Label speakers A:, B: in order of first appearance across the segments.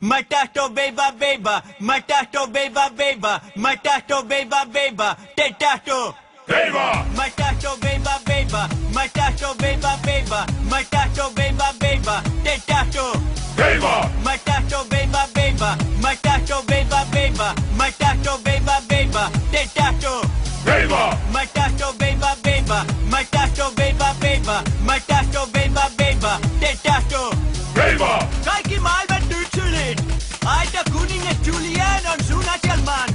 A: Mä tahto veiva, mä tahto veiva, mä tahto veiva, te tahto.
B: Veiva!
A: Mä tahto veiva, mä tahto veiva, mä tahto veiva, te tahto.
B: Veiva!
A: Mä tahto veiva, mä tahto veiva, mä tahto veiva, te tahto.
B: Veiva!
A: Mä tahto veiva, mä tahto veiva, mä tahto veiva, te tahto.
B: Veiva!
A: Kaikki maailman tyksylit! Aita kuningas Julian on suunnitelman!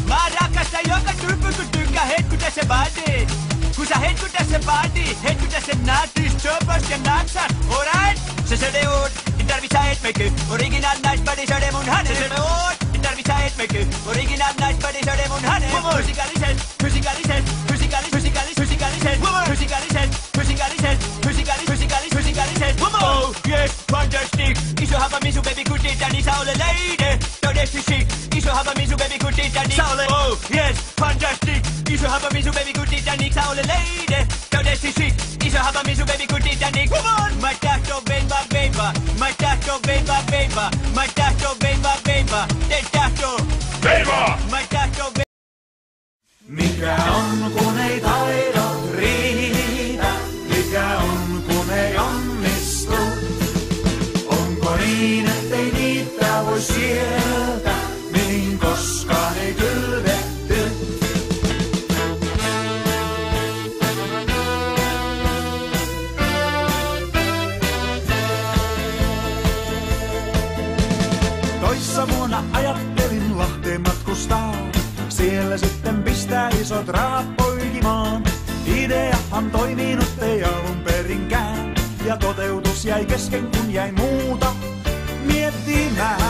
A: Mä rakastan joka tyyppi kun tykkää hetkuta se vaatii! Kun sä hetkuta se vaatii, hetkuta se naatis, töpös ja naksat, alright? Se söde oot, en tarvi sä et meky, original nice body söde mun hänen! Se söde oot, en tarvi sä et meky, original nice body söde mun hänen! Fysikaliset, fysikaliset, fysikaliset, oh yes, fantastic! Iso hapa misu baby kutita, niin sä ole lady! Todesti chic, iso hapa misu baby kutita, niin sä ole oh yes, fantastic! Iso hapa misu baby kutita, niin sä ole lady! Todesti chic, iso hapa misu baby kutita, niin come on! Mä tahto veiva, mä tahto veiva, mä tahto veiva, te tahto!
B: Veiva!
A: Mä tahto veiva.
C: Mikä on kun ei taidot riitä? Mikä on kun ei onnistu? Onko niin ettei niitä voi sieltä, mihin koskaan ei kylvetty? Toissa vuonna ajattelin Lahteen matkustaa. Siellä sitten pistää isot rahat poikimaan. Ideahan toiminut ei alun perinkään. Ja toteutus jäi kesken kun jäi muuta miettimään.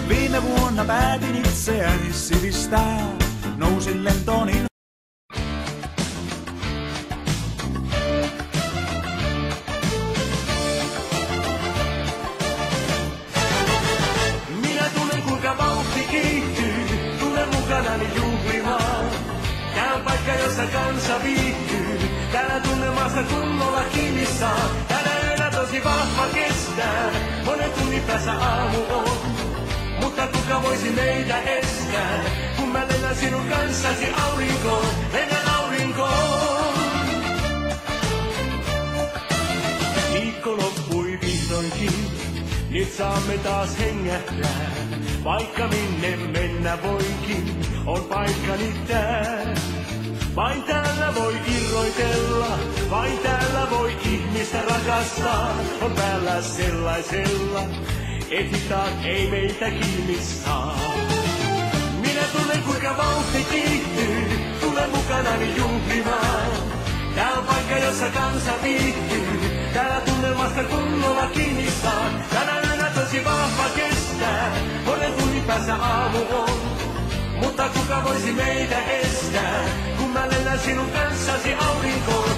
C: Viime vuonna päätin itseäni sivistää. Nousin lentoon
D: jossa kansa viihtyy. Täällä tunnelmasta kunnolla kiinni saa. Täällä yöllä tosi vahva kestää. Monen tunnin päässä aamu on. Mutta kuka voisi meitä estää? Kun mä lennän sinun kanssasi aurinkoon. Lennän aurinkoon. Viikko loppui vihdoinkin. Nyt saamme taas hengähtää. Vaikka minne mennä voinkin, on paikkani tää. Vain täällä voi irroitella, vain täällä voi ihmistä rakastaa. On päällä sellaisella, et hitaan ei meitä kiinni saa. Minä tunnen kuinka vauhti kiihtyy, tulen mukanani juhlimaan. Tää on paikka jossa kansa viihtyy, täällä tunnelmasta kunnolla kiinni saa. Tänä yönä tosi vahva kestää, monen tunnin päässä aamu on. Mutta kuka voisi meitä estää, kun mä lennän sinun kanssasi aurinkoon.